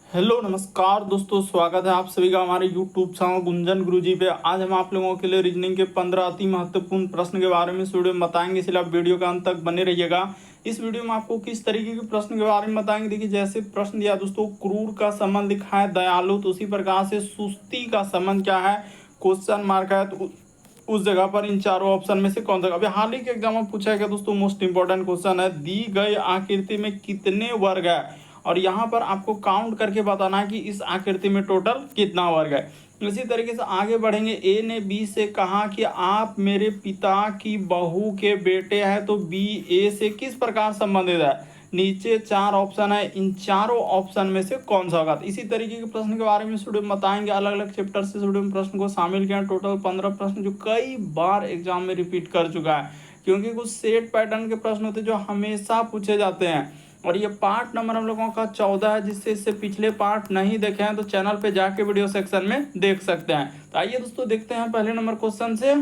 Hello नमस्कार दोस्तों, स्वागत है आप सभी का हमारे यूट्यूब चैनल गुंजन गुरुजी पे। आज हम आप लोगों के लिए रीजनिंग के 15 अति महत्वपूर्ण प्रश्न के बारे में इस वीडियो में बताएंगे, इसलिए आप वीडियो का अंत तक बने रहिएगा। इस वीडियो में आपको किस तरीके के प्रश्न के बारे में बताएंगे। देखिए, जैसे प्रश्न दिया दोस्तों, क्रूर का संबंध लिखा है दयालु, तो उसी प्रकार से सुस्ती का संबंध क्या है, क्वेश्चन मार्क है। तो उस जगह पर इन चारों ऑप्शन में से कौन सा। अभी हाल ही के एग्जाम में पूछा गया दोस्तों, मोस्ट इंपॉर्टेंट क्वेश्चन है, दी गई आकृति में कितने वर्ग है, और यहाँ पर आपको काउंट करके बताना है कि इस आकृति में टोटल कितना वर्ग है। इसी तरीके से आगे बढ़ेंगे। ए ने बी से कहा कि आप मेरे पिता की बहू के बेटे हैं, तो बी ए से किस प्रकार संबंधित है। नीचे चार ऑप्शन है, इन चारों ऑप्शन में से कौन सा होगा। तो इसी तरीके के प्रश्न के बारे में स्टूडेंट बताएंगे, अलग अलग चैप्टर से स्टूडेंट प्रश्न को शामिल किया। टोटल 15 प्रश्न जो कई बार एग्जाम में रिपीट कर चुका है, क्योंकि कुछ सेट पैटर्न के प्रश्न होते हैं जो हमेशा पूछे जाते हैं। और ये पार्ट नंबर हम लोगों का 14 है, जिससे इससे पिछले पार्ट नहीं देखे हैं तो चैनल पे जाके वीडियो सेक्शन में देख सकते हैं। तो आइए दोस्तों देखते हैं पहले नंबर क्वेश्चन से।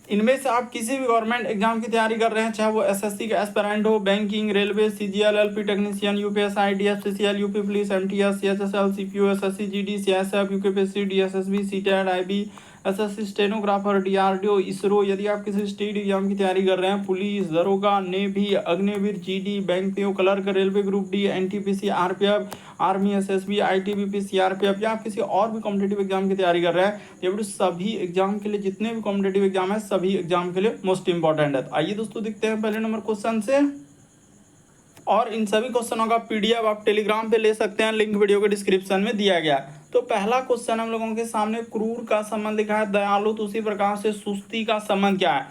इनमें से आप किसी भी गवर्नमेंट एग्जाम की तैयारी कर रहे हैं, चाहे वो एसएससी का एस्पिरेंट हो, banking, railway, CGL, LP technician, UPSI, DFCCL, UP police, MTS, CHSL, CPO, SSC, GD, CSF, UKPSC, DSSB, CTET, IB, SSC stenographer, DRDO, ISRO. यदि आप किसी स्टेट एग्जाम की तैयारी कर रहे हैं, पुलिस, दरोगा, navy, Agniveer, GD, bank PO, clerk, railway group D, NTPC, RPF, army, SSB, ITBP, CRPF, या आप किसी और भी कॉम्पिटेटिव एग्जाम की तैयारी कर रहे हैं, ये सभी एग्जाम के लिए, जितने भी कॉम्पिटेटिव एग्जाम है सभी एग्जाम के लिए मोस्ट इंपॉर्टेंट है। आइए दोस्तों देखते हैं पहले नंबर क्वेश्चन से। और इन सभी क्वेश्चनों का पीडीएफ आप टेलीग्राम पे ले सकते हैं, लिंक वीडियो के डिस्क्रिप्शन में दिया गया है। तो पहला क्वेश्चन हम लोगों के सामने, क्रूर का संबंध लिखा है दयालु, तो उसी प्रकार से सुस्ती का संबंध क्या है।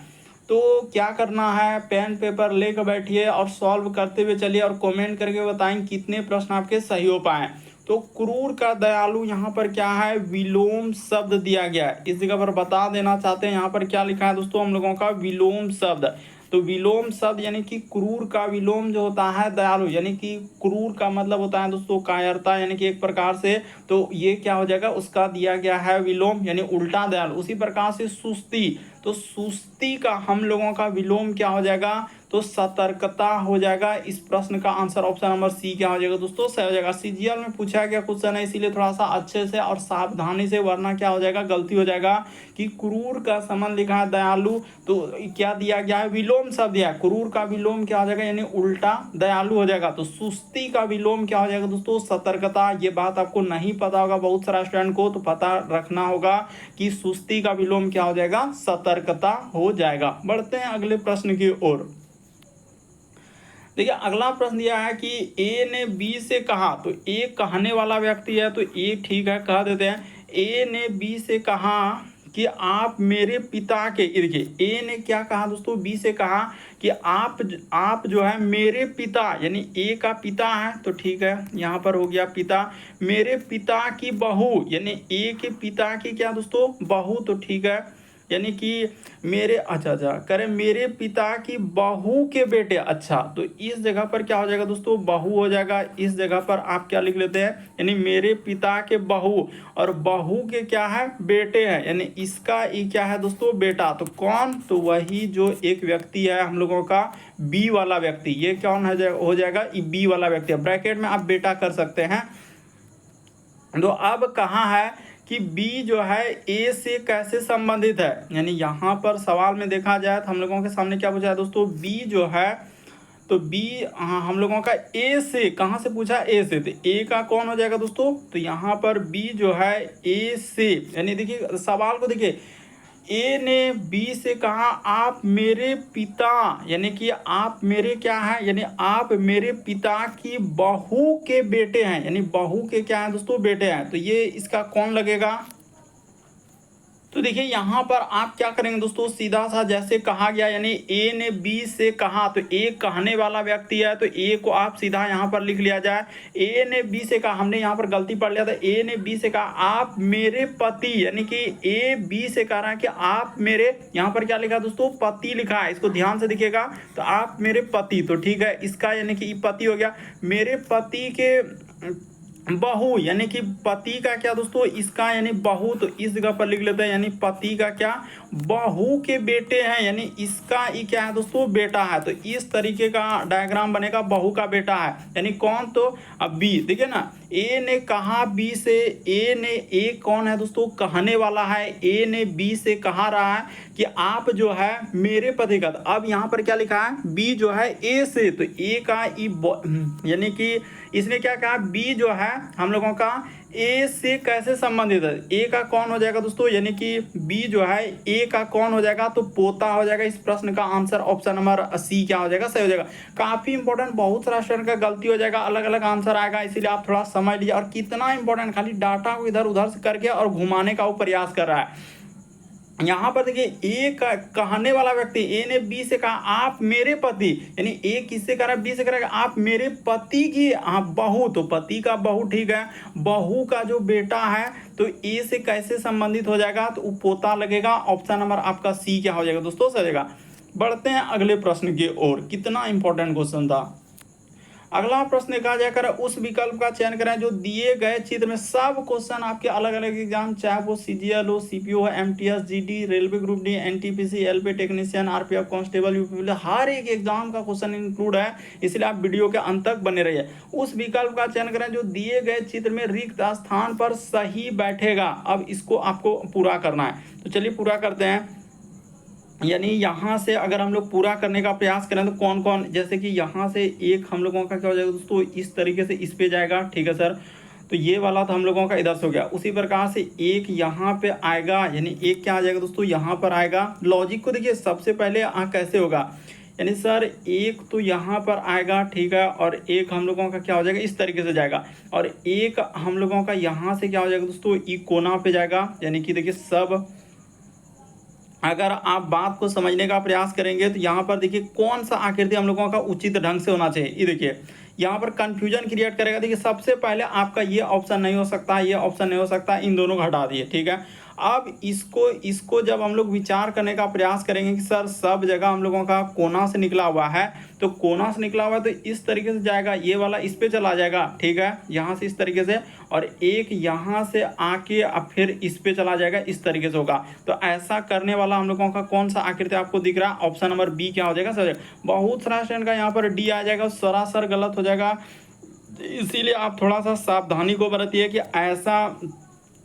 तो क्या करना है, पेन पेपर लेकर बैठिए और सॉल्व करते हुए चलिए, और कमेंट करके बताएं कितने प्रश्न आपके सही हो पाए। तो क्रूर का दयालु यहाँ पर क्या है, विलोम शब्द दिया गया है। इस जगह पर बता देना चाहते हैं यहाँ पर क्या लिखा है दोस्तों, हम लोगों का विलोम शब्द। तो विलोम शब्द यानी कि क्रूर का विलोम जो होता है दयालु, यानी कि क्रूर का मतलब होता है दोस्तों कायरता, यानी कि एक प्रकार से। तो ये क्या हो जाएगा, उसका दिया गया है विलोम, यानी उल्टा दयालु। उसी प्रकार से सुस्ती, तो सुस्ती का हम लोगों का विलोम क्या हो जाएगा, तो सतर्कता हो जाएगा। इस प्रश्न का आंसर ऑप्शन नंबर सी क्या हो जाएगा दोस्तों, सही हो जाएगा। सीजीएल में पूछा गया क्वेश्चन है, इसीलिए थोड़ा सा अच्छे से और सावधानी से, वरना क्या हो जाएगा, गलती हो जाएगा। कि क्रूर का संबंध लिखा है दयालु, तो क्या दिया गया है, विलोम शब्द दिया है। क्रूर का विलोम क्या हो जाएगा, यानी उल्टा दयालु हो जाएगा। तो सुस्ती का विलोम क्या हो जाएगा दोस्तों, सतर्कता। ये बात आपको नहीं पता होगा बहुत सारा स्टूडेंट को, तो पता रखना होगा कि सुस्ती का विलोम क्या हो जाएगा, सतर्कता हो जाएगा। बढ़ते हैं अगले प्रश्न की ओर। देखिए, अगला प्रश्न दिया है कि ए ने बी से कहा, तो ए कहने वाला व्यक्ति है, तो ए ठीक है कह देते हैं। ए ने बी से कहा कि आप मेरे पिता के, देखिए ए ने क्या कहा दोस्तों, बी से कहा कि आप जो है मेरे पिता, यानी ए का पिता है, तो ठीक है यहाँ पर हो गया पिता, मेरे पिता की बहू, यानी ए के पिता की क्या दोस्तों, बहू, तो ठीक है, यानी कि मेरे, अच्छा करें, मेरे पिता की बहू के बेटे। अच्छा, तो इस जगह पर क्या हो जाएगा दोस्तों, बहू हो जाएगा। इस जगह पर आप क्या लिख लेते हैं, यानी मेरे पिता के बहू, और बहू के क्या है, बेटे हैं, यानी इसका ये क्या है दोस्तों, बेटा। तो कौन, तो वही जो एक व्यक्ति है हम लोगों का बी वाला व्यक्ति, ये कौन हो जाएगा, बी वाला व्यक्ति है। ब्रैकेट में आप बेटा कर सकते हैं। तो अब कहाँ है कि बी जो है ए से कैसे संबंधित है, यानी यहाँ पर सवाल में देखा जाए तो हम लोगों के सामने क्या पूछा है दोस्तों, बी जो है, तो बी हम लोगों का ए से, कहाँ से पूछा, ए से, तो ए का कौन हो जाएगा दोस्तों, तो यहाँ पर बी जो है ए से, यानी देखिए सवाल को देखिए, ए ने बी से कहा आप मेरे पिता, यानी कि आप मेरे क्या है, यानी आप मेरे पिता की बहू के बेटे हैं, यानी बहू के क्या है दोस्तों, बेटे हैं। तो ये इसका कौन लगेगा, तो देखिए यहाँ पर आप क्या करेंगे दोस्तों, सीधा सा जैसे कहा गया, यानी ए ने बी से कहा, तो ए कहने वाला व्यक्ति है, तो ए को आप सीधा यहाँ पर लिख लिया जाए। ए ने बी से कहा, हमने यहाँ पर गलती पढ़ लिया था, ए ने बी से कहा आप मेरे पति, यानी कि ए बी से कह रहा है कि आप मेरे, यहाँ पर क्या लिखा दोस्तों, पति लिखा है, इसको ध्यान से दिखेगा, तो आप मेरे पति, तो ठीक है, इसका यानी कि पति हो गया, मेरे पति के बहु यानी कि पति का क्या दोस्तों, इसका यानी बहु, तो इस जगह पर लिख लेते हैं, यानी पति का क्या, बहू के बेटे हैं, यानी इसका ये क्या है दोस्तों, बेटा है। तो इस तरीके का डायग्राम बनेगा, बहू का बेटा है, यानी कौन, तो अब बी, देखिए ना, ए ने कहा बी से, ए कौन है दोस्तों, कहने वाला है, ए ने बी से कहा रहा है कि आप जो है मेरे पति का, अब यहाँ पर क्या लिखा है, बी जो है ए से, तो ए का यानी कि इसने क्या कहा, बी जो है हम लोगों का ए से कैसे संबंधित है, ए का कौन हो जाएगा दोस्तों, यानी कि बी जो है ए का कौन हो जाएगा, तो पोता हो जाएगा। इस प्रश्न का आंसर ऑप्शन नंबर सी क्या हो जाएगा, सही हो जाएगा। काफी इंपॉर्टेंट, बहुत सारा स्टूडेंट का गलती हो जाएगा, अलग अलग आंसर आएगा, इसीलिए आप थोड़ा समझ लीजिए। और कितना इंपॉर्टेंट, खाली डाटा को इधर उधर से करके और घुमाने का वो प्रयास कर रहा है। यहाँ पर देखिए, ए का कहने वाला व्यक्ति, ए ने बी से कहा आप मेरे पति, यानी ए किससे कह रहा है, बी से कह रहा है आप मेरे पति की बहू, तो पति का बहू, ठीक है, बहू का जो बेटा है, तो ए से कैसे संबंधित हो जाएगा, तो पोता लगेगा। ऑप्शन नंबर आपका सी क्या हो जाएगा दोस्तों, सही जाएगा। बढ़ते हैं अगले प्रश्न की ओर, कितना इंपॉर्टेंट क्वेश्चन था। अगला प्रश्न कहा जाकर उस विकल्प का चयन करें जो दिए गए चित्र में, सब क्वेश्चन आपके अलग अलग एग्जाम, चाहे वो सीजीएल हो, सीपीओ हो, MTS, GD, railway group D, NTPC, LP technician, RPF constable, UP, हर एक एग्जाम का क्वेश्चन इंक्लूड है, इसलिए आप वीडियो के अंत तक बने रहिए। उस विकल्प का चयन करें जो दिए गए चित्र में रिक्त स्थान पर सही बैठेगा। अब इसको आपको पूरा करना है, तो चलिए पूरा करते हैं। यानी यहाँ से अगर हम लोग पूरा करने का प्रयास करें तो कौन कौन, जैसे कि यहाँ से एक हम लोगों का क्या हो जाएगा दोस्तों, इस तरीके से इस पे जाएगा, ठीक है सर, तो ये वाला तो हम लोगों का इधर से हो गया। उसी प्रकार से एक यहाँ पे आएगा, यानी एक क्या आ जाएगा दोस्तों, यहाँ पर आएगा। लॉजिक को देखिए, सबसे पहले कैसे होगा, यानी सर एक तो यहाँ पर आएगा, ठीक है, और एक हम लोगों का क्या हो जाएगा, इस तरीके से जाएगा, और एक हम लोगों का यहाँ से क्या हो जाएगा दोस्तों, ई कोना पे जाएगा। यानी कि देखिए, सब अगर आप बात को समझने का प्रयास करेंगे तो यहाँ पर देखिए कौन सा आकृति हम लोगों का उचित ढंग से होना चाहिए। ये देखिए यहाँ पर कंफ्यूजन क्रिएट करेगा। देखिए सबसे पहले आपका ये ऑप्शन नहीं हो सकता, ये ऑप्शन नहीं हो सकता, इन दोनों को हटा दिए, ठीक है। अब इसको जब हम लोग विचार करने का प्रयास करेंगे कि सर सब जगह हम लोगों का कोना से निकला हुआ है, तो कोना से निकला हुआ है तो इस तरीके से जाएगा, ये वाला इस पे चला जाएगा, ठीक है, यहाँ से इस तरीके से, और एक यहाँ से आके अब फिर इस पे चला जाएगा, इस तरीके से होगा। तो ऐसा करने वाला हम लोगों का कौन सा आकृति आपको दिख रहा है, ऑप्शन नंबर बी क्या हो जाएगा, सर। बहुत सारा स्टूडेंट का यहाँ पर डी आ जाएगा, सरासर गलत हो जाएगा, इसीलिए आप थोड़ा सा सावधानी को बरतिए कि ऐसा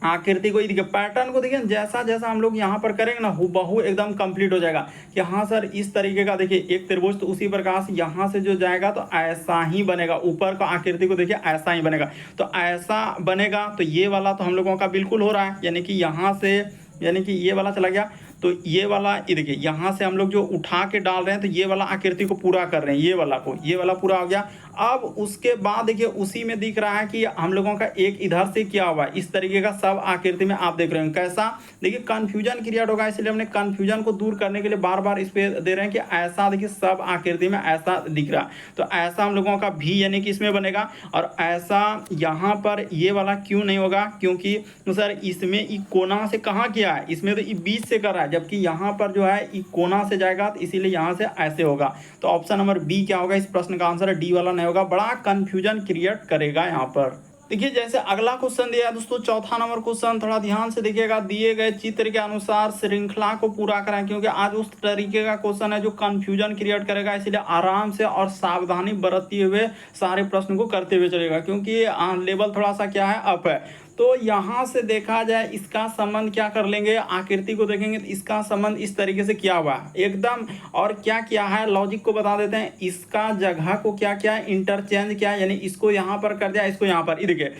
आकृति को, देखिए पैटर्न को देखिए, जैसा जैसा हम लोग यहाँ पर करेंगे ना, हूबहू एकदम कंप्लीट हो जाएगा कि हाँ सर इस तरीके का, देखिए एक त्रिभुज, तो उसी प्रकार से यहाँ से जो जाएगा तो ऐसा ही बनेगा, ऊपर का आकृति को देखिए ऐसा ही बनेगा, तो ऐसा बनेगा। तो ये वाला तो हम लोगों का बिल्कुल हो रहा है, यानी कि यहाँ से, यानी कि ये वाला चला गया, तो ये वाला, ये देखिए यहाँ से हम लोग जो उठा के डाल रहे हैं तो ये वाला आकृति को पूरा कर रहे हैं, ये वाला को, ये वाला पूरा हो गया। अब उसके बाद देखिए उसी में दिख रहा है कि हम लोगों का एक इधर से क्या हुआ, इस तरीके का सब आकृति में आप देख रहे हैं। कैसा, देखिए कंफ्यूजन क्रिएट होगा, इसलिए हमने कंफ्यूजन को दूर करने के लिए बार बार इस पे दे रहे हैं कि ऐसा देखिए सब आकृति में ऐसा दिख रहा, तो ऐसा हम लोगों का भी यानी कि इसमें बनेगा। और ऐसा यहाँ पर ये वाला क्यों नहीं होगा, क्योंकि सर इसमें ई कोना से कहाँ किया है, इसमें तो ई बीच से कर रहा है, जबकि यहाँ पर जो है ई कोना से जाएगा, तो इसीलिए यहाँ से ऐसे होगा। तो ऑप्शन नंबर बी क्या होगा, इस प्रश्न का आंसर है डी वाला नहीं होगा, बड़ा कंफ्यूजन क्रिएट करेगा यहाँ पर। देखिए जैसे अगला क्वेश्चन दिया है दोस्तों, चौथा नंबर क्वेश्चन, थोड़ा ध्यान से देखिएगा, दिए गए चित्र के अनुसार श्रृंखला को पूरा करें, क्योंकि आज उस तरीके का क्वेश्चन है जो कंफ्यूजन क्रिएट करेगा, इसलिए आराम से और सावधानी बरतते हुए सारे प्रश्न को करते हुए चलेगा, क्योंकि लेवल थोड़ा सा क्या है, अप है। तो यहाँ से देखा जाए इसका संबंध क्या कर लेंगे, आकृति को देखेंगे तो इसका संबंध इस तरीके से किया हुआ है एकदम, और क्या किया है, लॉजिक को बता देते हैं, इसका जगह को क्या किया, इंटरचेंज किया, यानी इसको यहाँ पर कर दिया, इसको यहाँ पर, ये देखिए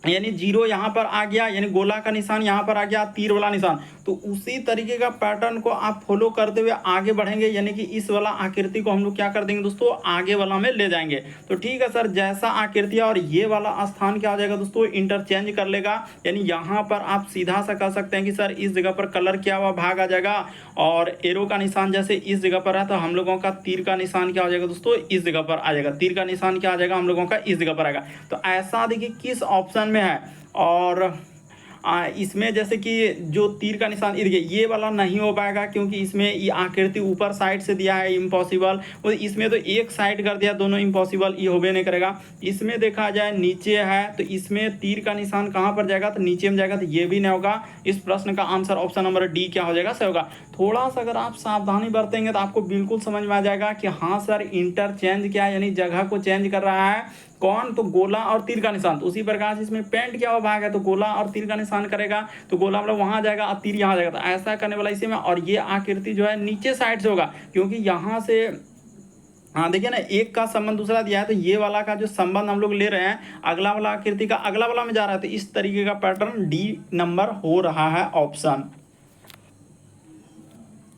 यानी जीरो यहाँ पर आ गया, यानी गोला का निशान यहाँ पर आ गया, तीर वाला निशान, तो उसी तरीके का पैटर्न को आप फॉलो करते हुए आगे बढ़ेंगे, यानी कि इस वाला आकृति को हम लोग क्या कर देंगे दोस्तों, आगे वाला में ले जाएंगे। तो ठीक है सर, जैसा आकृति और ये वाला स्थान क्या हो जाएगा दोस्तों, इंटरचेंज कर लेगा, यानी यहाँ पर आप सीधा सा कह सकते हैं कि सर इस जगह पर कलर किया हुआ भाग आ जाएगा, और एरो का निशान जैसे इस जगह पर है, तो हम लोगों का तीर का निशान क्या हो जाएगा दोस्तों, इस जगह पर आ जाएगा, तीर का निशान क्या आ जाएगा हम लोगों का इस जगह पर आएगा। तो ऐसा देखिए किस ऑप्शन में है, और इसमें जैसे कि जो तीर का निशान देखिए ये वाला नहीं हो पाएगा, क्योंकि इसमें ये आकृति ऊपर साइड से दिया है, इम्पॉसिबल। और इसमें तो एक साइड कर दिया, दोनों इम्पॉसिबल, ये होबे नहीं करेगा। इसमें देखा जाए नीचे है तो इसमें तीर का निशान कहाँ पर जाएगा, तो नीचे में जाएगा, तो ये भी नहीं होगा। इस प्रश्न का आंसर ऑप्शन नंबर डी क्या हो जाएगा, सही होगा। थोड़ा सा अगर आप सावधानी बरतेंगे तो आपको बिल्कुल समझ में आ जाएगा कि हाँ सर इंटरचेंज क्या है, यानी जगह को चेंज कर रहा है कौन, तो गोला और तीर का निशान। तो उसी प्रकार से इसमें पेंट क्या हुआ भाग है, तो गोला और तीर का निशान करेगा, तो गोला मतलब वहां जाएगा और तीर यहाँ जाएगा, तो ऐसा करने वाला इसी में। और ये आकृति जो है नीचे साइड से होगा, क्योंकि यहाँ से हाँ देखिए ना, एक का संबंध दूसरा दिया है, तो ये वाला का जो संबंध हम लोग ले रहे हैं अगला वाला आकृति का अगला वाला में जा रहा है, तो इस तरीके का पैटर्न डी नंबर हो रहा है ऑप्शन।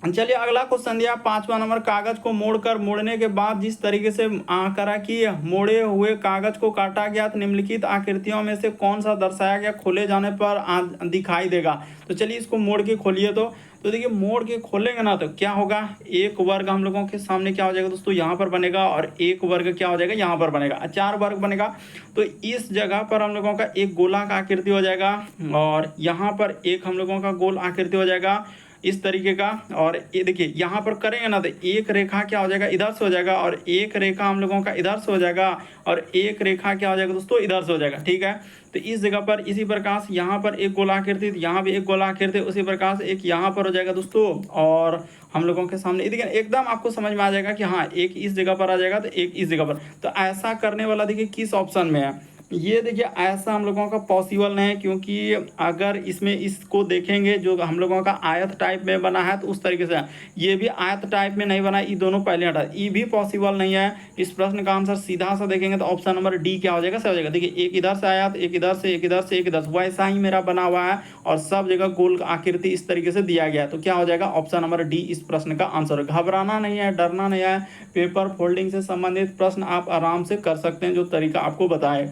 चलिए अगला क्वेश्चन दिया 5वां नंबर, कागज को मोड़कर मोड़ने के बाद जिस तरीके से करा कि मोड़े हुए कागज को काटा गया तो निम्नलिखित आकृतियों में से कौन सा दर्शाया गया खोले जाने पर दिखाई देगा। तो चलिए इसको मोड़ के खोलिए। तो देखिए मोड़ के खोलेंगे ना तो क्या होगा, एक वर्ग हम लोगों के सामने क्या हो जाएगा दोस्तों, यहाँ पर बनेगा, और एक वर्ग क्या हो जाएगा, यहाँ पर बनेगा, 4 वर्ग बनेगा। तो इस जगह पर हम लोगों का एक गोला का आकृति हो जाएगा, और यहाँ पर एक हम लोगों का गोल आकृति हो जाएगा इस तरीके का। और ये देखिए यहाँ पर करेंगे ना तो एक रेखा क्या हो जाएगा, इधर से हो जाएगा, और एक रेखा हम लोगों का इधर से हो जाएगा, और एक रेखा क्या हो जाएगा दोस्तों, इधर से हो जाएगा, ठीक है। तो इस जगह पर इसी प्रकार से यहाँ पर एक गोलाकृति, यहाँ भी एक गोलाकृति, उसी प्रकार से एक यहाँ पर हो जाएगा दोस्तों, और हम लोगों के सामने देखिए एकदम आपको समझ में आ जाएगा कि हाँ एक इस जगह पर आ जाएगा तो एक इस जगह पर। तो ऐसा करने वाला देखिए किस ऑप्शन में है, ये देखिए ऐसा हम लोगों का पॉसिबल नहीं है, क्योंकि अगर इसमें इसको देखेंगे जो हम लोगों का आयत टाइप में बना है तो उस तरीके से ये भी आयत टाइप में नहीं बना, ये दोनों पहले हटा, ये भी पॉसिबल नहीं है। इस प्रश्न का आंसर सीधा सा देखेंगे तो ऑप्शन नंबर डी क्या हो जाएगा, सही हो जाएगा। देखिए एक इधर से आया, एक इधर से, एक इधर से, एक इधर से, वैसा ही मेरा बना हुआ है, और सब जगह गोल आकृति इस तरीके से दिया गया है। तो क्या हो जाएगा, ऑप्शन नंबर डी इस प्रश्न का आंसर। घबराना नहीं है, डरना नहीं है, पेपर फोल्डिंग से संबंधित प्रश्न आप आराम से कर सकते हैं जो तरीका आपको बताए।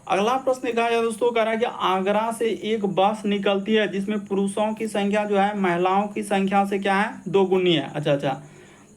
अगला प्रश्न कहा जाए दोस्तों, कह रहा है कि आगरा से एक बस निकलती है जिसमें पुरुषों की संख्या जो है महिलाओं की संख्या से क्या है, 2 गुनी है। अच्छा,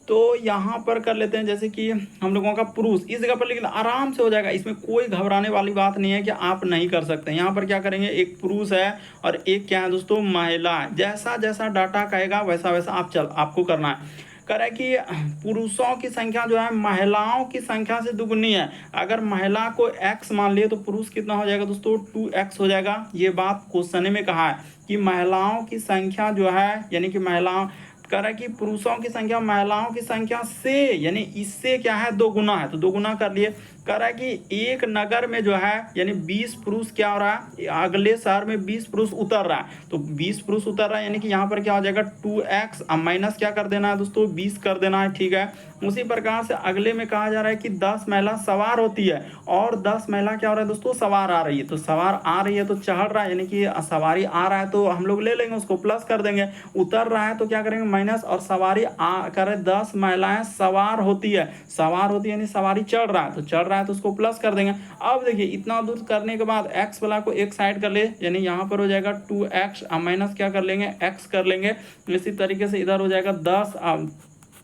तो यहाँ पर कर लेते हैं जैसे कि हम लोगों का पुरुष इस जगह पर, लेकिन आराम से हो जाएगा, इसमें कोई घबराने वाली बात नहीं है कि आप नहीं कर सकते। यहाँ पर क्या करेंगे, एक पुरुष है और एक क्या है दोस्तों, महिला है। जैसा जैसा डाटा कहेगा वैसा वैसा आपको करना है। कह रहा है कि पुरुषों की संख्या जो है महिलाओं की संख्या से दुगुनी है। अगर महिला को x मान लिए तो पुरुष कितना हो जाएगा दोस्तों, 2x हो जाएगा। ये बात क्वेश्चन में कहा है कि महिलाओं की संख्या जो है, यानी कि महिलाओं, कह रहा है कि पुरुषों की संख्या महिलाओं की संख्या से, यानी इससे क्या है, 2 गुना है, तो 2 गुना कर लिए। कह रहा है कि एक नगर में जो है यानी 20 पुरुष क्या हो रहा है, अगले शहर में 20 पुरुष उतर रहा है, तो 20 पुरुष उतर रहा है, यानी कि यहाँ पर क्या हो जाएगा 2x, अब माइनस क्या कर देना है दोस्तों, 20 कर देना है, ठीक है। उसी प्रकार से अगले में कहा जा रहा है कि 10 महिला सवार होती है, और 10 महिला क्या हो रहा है दोस्तों, सवार आ रही है। तो सवार आ रही है तो चढ़ रहा है, यानी कि सवारी आ रहा है तो हम लोग ले लेंगे उसको प्लस कर देंगे। उतर रहा है तो क्या करेंगे, माइनस, और सवारी आ कर 10 महिलाएं सवार होती है, सवार होती है यानी सवारी चढ़ रहा है, तो चढ़ रहा है तो उसको प्लस कर देंगे। अब देखिए इतना दूर करने के बाद x वाला को एक साइड कर ले, यानी यहाँ पर हो जाएगा 2x, अब माइनस क्या कर लेंगे, x कर लेंगे। इसी तरीके से इधर हो जाएगा 10,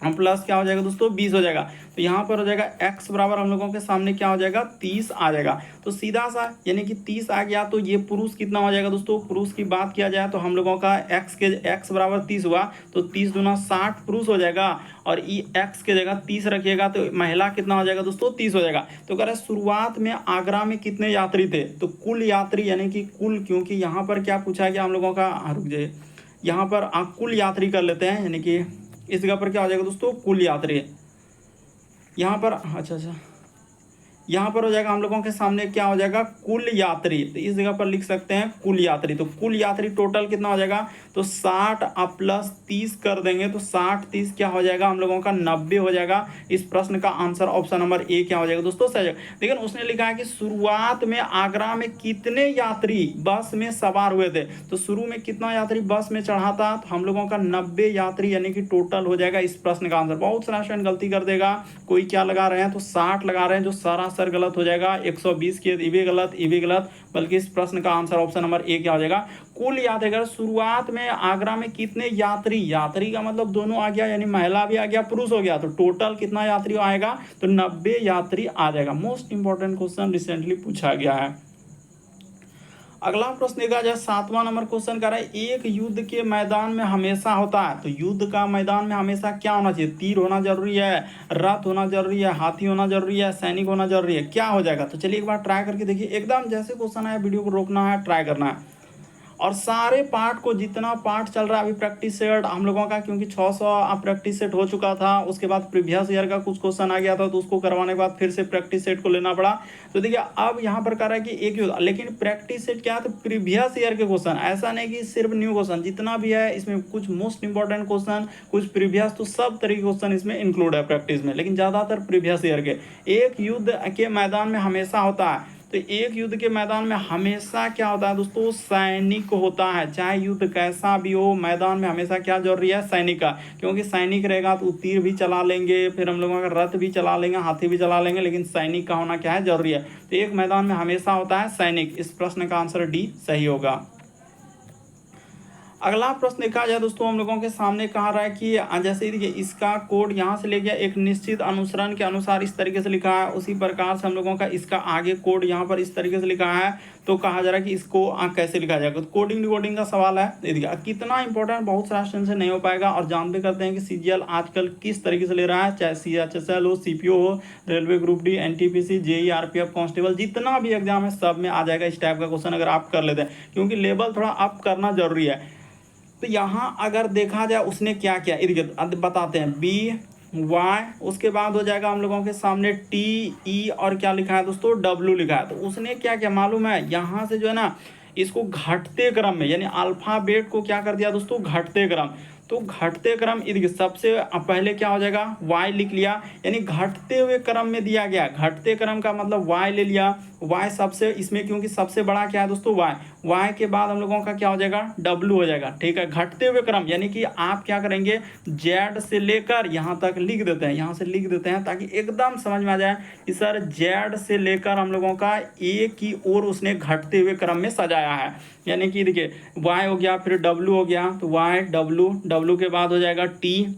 हम प्लस क्या हो जाएगा दोस्तों, 20 हो जाएगा। तो यहाँ पर हो जाएगा x बराबर हम लोगों के सामने क्या हो जाएगा, 30 आ जाएगा। तो सीधा सा यानी कि 30 आ गया, तो ये पुरुष कितना हो जाएगा दोस्तों, पुरुष की बात किया जाए तो हम लोगों का x बराबर 30 हुआ, तो 30 दूना 60 पुरुष हो जाएगा, और ये x के जगह 30 रखिएगा तो महिला कितना हो जाएगा दोस्तों, 30 हो जाएगा। तो कह रहे शुरुआत में आगरा में कितने यात्री थे, तो कुल यात्री यानी कि कुल, क्योंकि यहाँ पर क्या पूछा गया हम लोगों का, रुक जाइए, यहाँ पर कुल यात्री कर लेते हैं, यानी कि इस जगह पर क्या हो जाएगा दोस्तों, कुल यात्री। यहाँ पर अच्छा, यहाँ पर हो जाएगा हम लोगों के सामने क्या हो जाएगा, कुल यात्री। तो इस जगह पर लिख सकते हैं कुल यात्री। तो कुल यात्री टोटल कितना हो जाएगा, तो 60 अब प्लस 30 कर देंगे, तो 60 30 क्या हो जाएगा हम लोगों का 90 हो जाएगा। इस प्रश्न का आंसर ऑप्शन नंबर ए क्या हो जाएगा दोस्तों, सही है। लेकिन उसने लिखा है कि शुरुआत में आगरा में कितने यात्री बस में सवार हुए थे, तो शुरू में कितना यात्री बस में चढ़ा था, तो हम लोगों का 90 यात्री यानी कि टोटल हो जाएगा इस प्रश्न का आंसर। बहुत सारा स्टूडेंट गलती कर देगा, कोई क्या लगा रहे हैं तो 60 लगा रहे हैं, जो सरासर गलत हो जाएगा। 120 के ये भी गलत, ये भी गलत, बल्कि इस प्रश्न का आंसर ऑप्शन नंबर ए क्या हो जाएगा, कुल यात्री। अगर शुरुआत में आगरा में कितने यात्री, यात्री का मतलब दोनों आ गया, यानी महिला भी आ गया पुरुष हो गया, तो टोटल कितना यात्री आएगा, तो 90 यात्री आ जाएगा। मोस्ट इंपॉर्टेंट क्वेश्चन रिसेंटली पूछा गया है। अगला प्रश्न देखा जाए 7वां नंबर क्वेश्चन कर रहा है, एक युद्ध के मैदान में हमेशा होता है, तो युद्ध का मैदान में हमेशा क्या होना चाहिए? तीर होना जरूरी है, रथ होना जरूरी है, हाथी होना जरूरी है, सैनिक होना जरूरी है, क्या हो जाएगा? तो चलिए एक बार ट्राई करके देखिए, एकदम जैसे क्वेश्चन आया वीडियो को रोकना है, ट्राई करना है और सारे पार्ट को, जितना पार्ट चल रहा है अभी प्रैक्टिस सेट हम लोगों का, क्योंकि 600 प्रैक्टिस सेट हो चुका था, उसके बाद प्रीवियस ईयर का कुछ क्वेश्चन आ गया था, तो उसको करवाने के बाद फिर से प्रैक्टिस सेट को लेना पड़ा। तो देखिए अब यहाँ पर कह रहा है कि एक युद्ध, लेकिन प्रैक्टिस सेट क्या है? तो प्रीवियस ईयर के क्वेश्चन, ऐसा नहीं कि सिर्फ न्यू क्वेश्चन, जितना भी है इसमें कुछ मोस्ट इंपॉर्टेंट क्वेश्चन, कुछ प्रीवियस, तो सब तरह के क्वेश्चन इसमें इंक्लूड है प्रैक्टिस में, लेकिन ज्यादातर प्रीवियस ईयर के। एक युद्ध के मैदान में हमेशा होता है, तो एक युद्ध के मैदान में हमेशा क्या होता है दोस्तों? सैनिक होता है। चाहे युद्ध कैसा भी हो, मैदान में हमेशा क्या जरूरी है? सैनिक का, क्योंकि सैनिक रहेगा तो तीर भी चला लेंगे, फिर हम लोगों का रथ भी चला लेंगे, हाथी भी चला लेंगे, लेकिन सैनिक का होना क्या है? जरूरी है। तो एक मैदान में हमेशा होता है सैनिक। इस प्रश्न का आंसर डी सही होगा। अगला प्रश्न देखा जाए दोस्तों, हम लोगों के सामने कहा रहा है कि जैसे देखिए इसका कोड यहाँ से लेके एक निश्चित अनुसरण के अनुसार इस तरीके से लिखा है, उसी प्रकार से हम लोगों का इसका आगे कोड यहाँ पर इस तरीके से लिखा है। तो कहा जा रहा है कि इसको कैसे लिखा जाएगा? तो कोडिंग डिकोडिंग का सवाल है। देखिए कितना इंपॉर्टेंट, बहुत सारा स्टूडेंट से नहीं हो पाएगा। और जानते करते हैं कि सीजीएल आजकल किस तरीके से ले रहा है, चाहे सीएचएसएल हो, सीपीओ हो, railway group D, NTPC, JE, RPF, constable, जितना भी एग्जाम है सब में आ जाएगा इस टाइप का क्वेश्चन, अगर आप कर लेते हैं, क्योंकि लेवल थोड़ा अप करना जरूरी है। तो यहाँ अगर देखा जाए उसने क्या किया, इधर बताते हैं, बी वाई, उसके बाद हो जाएगा हम लोगों के सामने टी ई और क्या लिखा है दोस्तों? डब्ल्यू लिखा है। तो उसने क्या किया मालूम है? यहाँ से जो है ना इसको घटते क्रम में, यानी अल्फाबेट को क्या कर दिया दोस्तों? घटते क्रम। तो घटते क्रम सबसे पहले क्या हो जाएगा? वाई लिख लिया, यानी घटते हुए क्रम में दिया गया। घटते क्रम का मतलब वाई ले लिया, वाई सबसे इसमें, क्योंकि सबसे बड़ा क्या है दोस्तों? वाई। वाई के बाद हम लोगों का क्या हो जाएगा? डब्ल्यू हो जाएगा। ठीक है, घटते हुए क्रम, यानी कि आप क्या करेंगे? जेड से लेकर यहाँ तक लिख देते हैं, यहाँ से लिख देते हैं ताकि एकदम समझ में आ जाए कि सर जेड से लेकर हम लोगों का ए की ओर उसने घटते हुए क्रम में सजाया है। यानी कि देखिए वाई हो गया, फिर डब्ल्यू हो गया, तो वाई डब्ल्यू, डब्ल्यू के बाद हो जाएगा टी,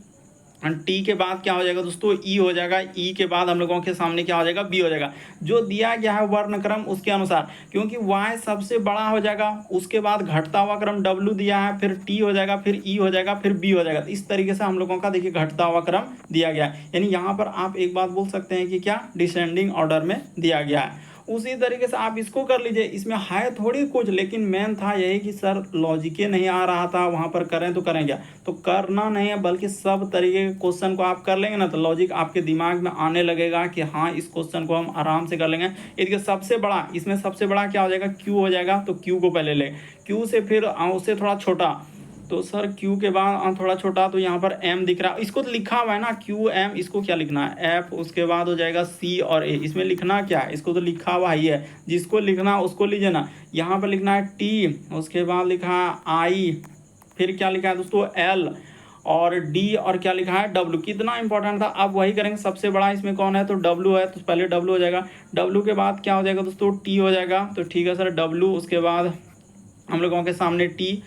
टी के बाद क्या हो जाएगा दोस्तों? ई हो जाएगा, ई के बाद हम लोगों के सामने क्या हो जाएगा? बी हो जाएगा। जो दिया गया है वर्णक्रम उसके अनुसार, क्योंकि वाई सबसे बड़ा हो जाएगा, उसके बाद घटता हुआ क्रम डब्ल्यू दिया है, फिर टी हो जाएगा, फिर ई हो जाएगा, फिर बी हो जाएगा। तो इस तरीके से हम लोगों का देखिए घटता हुआ क्रम दिया गया है। यानी यहाँ पर आप एक बात बोल सकते हैं कि क्या? डिसेंडिंग ऑर्डर में दिया गया है। उसी तरीके से आप इसको कर लीजिए, इसमें है थोड़ी कुछ, लेकिन मेन था यही कि सर लॉजिक नहीं आ रहा था, वहां पर करें तो करें क्या? तो करना नहीं है, बल्कि सब तरीके के क्वेश्चन को आप कर लेंगे ना, तो लॉजिक आपके दिमाग में आने लगेगा कि हाँ इस क्वेश्चन को हम आराम से कर लेंगे। इसके सबसे बड़ा, इसमें सबसे बड़ा क्या हो जाएगा? क्यू हो जाएगा। तो क्यू को पहले ले, क्यू से फिर उससे थोड़ा छोटा, तो सर क्यू के बाद थोड़ा छोटा, तो यहाँ पर एम दिख रहा है, इसको तो लिखा हुआ है ना क्यू एम, इसको क्या लिखना है? एफ, उसके बाद हो जाएगा सी और ए। इसमें लिखना क्या है? इसको तो लिखा हुआ ही है, जिसको लिखना उसको लीजिए ना। यहाँ पर लिखना है टी, उसके बाद लिखा है आई, फिर क्या लिखा है दोस्तों? एल और डी, और क्या लिखा है? डब्ल्यू। कितना इंपॉर्टेंट था, अब वही करेंगे। सबसे बड़ा इसमें कौन है? तो डब्ल्यू है, तो पहले डब्ल्यू हो जाएगा। डब्ल्यू के बाद क्या हो जाएगा दोस्तों? टी हो जाएगा। तो ठीक है सर, डब्ल्यू, उसके बाद हम लोगों के सामने टी,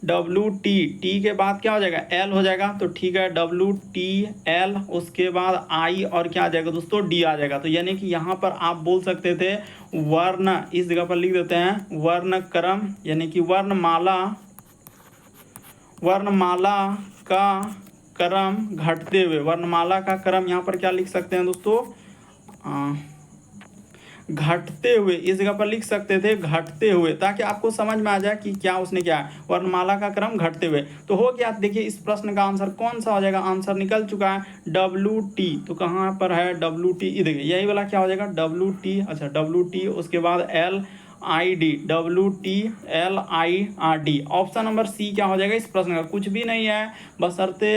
डब्ल्यू टी, टी के बाद क्या हो जाएगा? एल हो जाएगा। तो ठीक है, डब्ल्यू टी एल, उसके बाद आई और क्या आ जाएगा दोस्तों? डी आ जाएगा। तो यानी कि यहाँ पर आप बोल सकते थे वर्ण, इस जगह पर लिख देते हैं वर्ण क्रम, यानी कि वर्णमाला, वर्णमाला का क्रम घटते हुए, वर्णमाला का क्रम यहाँ पर क्या लिख सकते हैं दोस्तों? घटते हुए, इस जगह पर लिख सकते थे घटते हुए, ताकि आपको समझ में आ जाए कि क्या उसने क्या है, वर्णमाला का क्रम घटते हुए। तो हो गया, देखिए इस प्रश्न का आंसर कौन सा हो जाएगा? आंसर निकल चुका है डब्ल्यू टी। तो कहाँ पर है डब्ल्यू टी? देखिए यही वाला क्या हो जाएगा? डब्ल्यू टी, अच्छा डब्ल्यू टी, उसके बाद L I D, W T L I D. Option number C क्या हो जाएगा इस प्रश्न का? कुछ भी नहीं है, बशर्ते